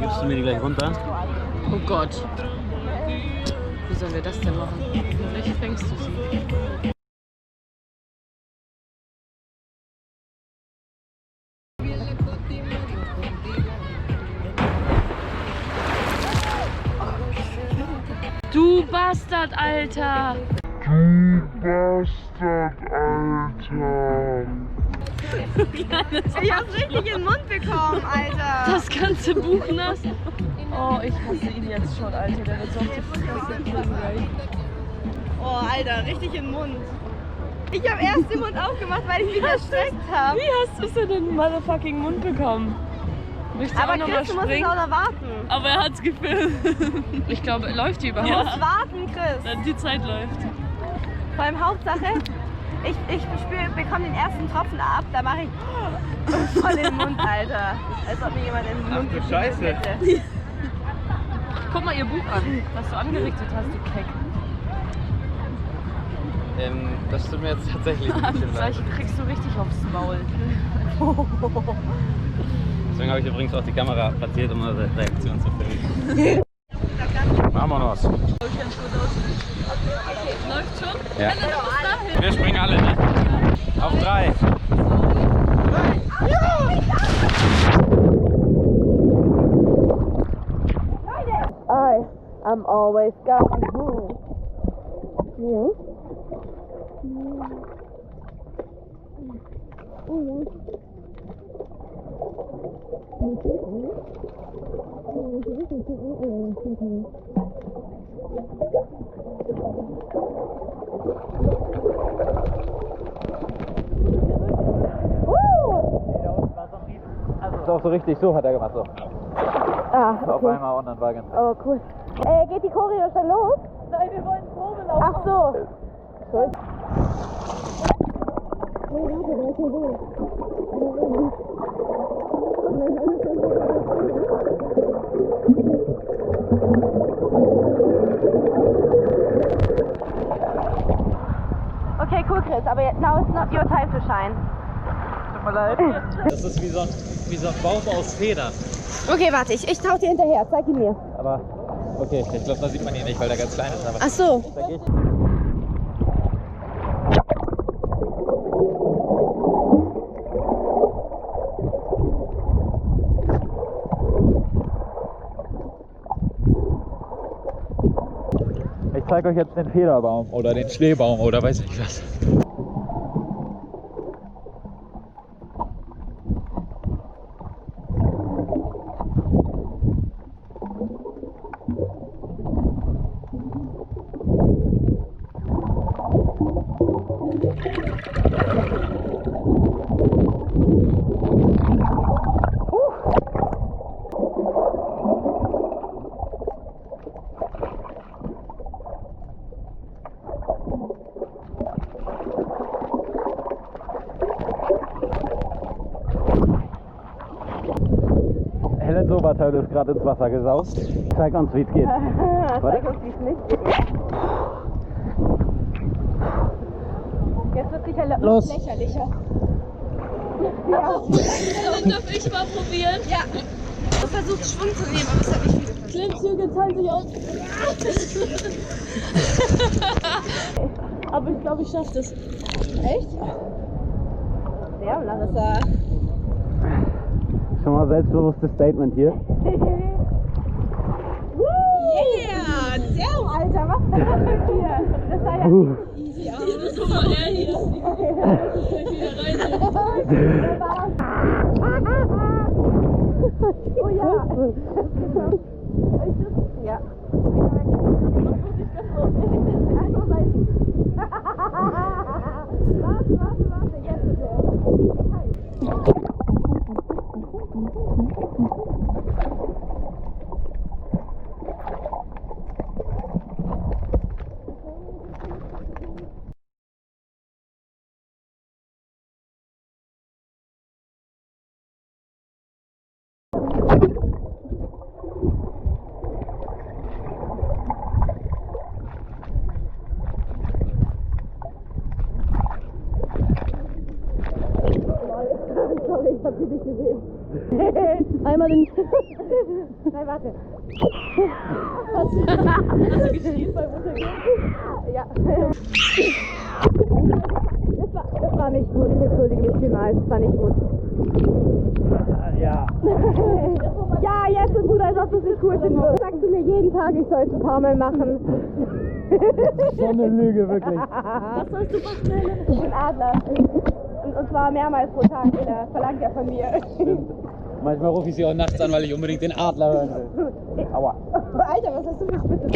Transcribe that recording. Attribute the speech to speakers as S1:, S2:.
S1: gibst du mir die gleich runter?
S2: Oh Gott. Wie sollen wir das denn machen? Vielleicht fängst du sie. Du Bastard, Alter!
S3: Du Bastard, Alter!
S4: Ich hab's richtig in den Mund bekommen, Alter!
S2: Das ganze Buch nass. Oh, ich hasse ihn jetzt schon, Alter. Der wird so auf die Fresse kriegen gleich.
S4: Oh, Alter, richtig in den Mund. Ich hab erst den Mund aufgemacht, weil ich mich erschreckt habe.
S2: Wie hast du es in den motherfucking Mund bekommen? Möchtest du
S4: Aber
S2: auch noch mal
S4: Chris, du musst jetzt
S2: springen?
S4: auch noch warten.
S2: Aber er hat's gefilmt. Ich glaube, läuft die überhaupt?
S4: Du musst warten, Chris.
S2: Die Zeit läuft.
S4: Vor allem Hauptsache, ich bekomme den ersten Tropfen ab, da mache ich voll in den Mund, Alter. Als ob mir jemand in den Mund geschüttet
S1: Scheiße.
S4: hätte.
S2: Guck mal ihr Buch an, was du angerichtet hast, du Keck.
S1: Das tut mir jetzt tatsächlich ein bisschen leid.
S2: Vielleicht kriegst du richtig aufs Maul.
S1: Deswegen habe ich übrigens auch die Kamera platziert, um eure Reaktion zu filmen. Machen wir noch was.
S2: Läuft schon?
S1: Ja. Wir springen alle, ne? Auf 3.
S4: I'm always going home.
S1: Das ist auch so richtig, so hat er gemacht. So.
S4: Ah, okay.
S1: Auf einmal und dann war ganz.
S4: Oh, cool. Geht die Choreo schon los?
S2: Nein, wir wollen Probe laufen.
S4: Ach so. Gut. Okay, cool, Chris, aber now is not your time to shine.
S1: Tut mir leid. Das ist wie so ein Baum aus Federn.
S4: Okay, warte, ich tauche dir hinterher, zeig ihn mir.
S1: Aber, okay, ich glaube, da sieht man ihn nicht, weil der ganz klein ist. Aber
S4: Ach so.
S1: da geh ich. Ich zeige euch jetzt den Federbaum oder den Schneebaum oder weiß ich was. Helen Oberteil ist gerade ins Wasser gesaust. Zeig uns, wie es geht.
S4: Zeig uns, wie es nicht geht. Jetzt wird sicher lächerlicher. Ja.
S2: Darf ich mal probieren?
S4: Ja. Du versuchst Schwung zu nehmen, aber es hat nicht viel.
S2: Klimmzüge zahlen sich aus. Aber ich glaube, ich schaffe das.
S4: Echt? Ja, Larissa.
S1: Schon mal selbstbewusstes Statement hier.
S4: Yeah! Damn, Alter, was ist das mit dir? Das sah ja easy aus.
S2: Guck mal, er hier. Ich wieder rein.
S4: Oh ja. Ja. Warte, jetzt ist er. Sorry. Ich hab sie nicht gesehen. Einmal den... Nein, warte. Hast du geschrien beim Untergehen? Ja. Das war nicht gut. Ich entschuldige mich vielmals. Das war nicht gut.
S1: Ja.
S4: Ja, jetzt ist gut, als ob du es nicht cool finden würdest. Sagst du mir jeden Tag, ich soll es ein paar Mal machen.
S1: So eine Lüge, wirklich.
S2: Was sollst du machen?
S4: Ich bin Adler. Und zwar mehrmals pro Tag. Er verlangt ja von mir.
S1: Manchmal rufe ich sie auch nachts an, weil ich unbedingt den Adler hören will. Aua.
S4: Alter, was hast du für Spitze?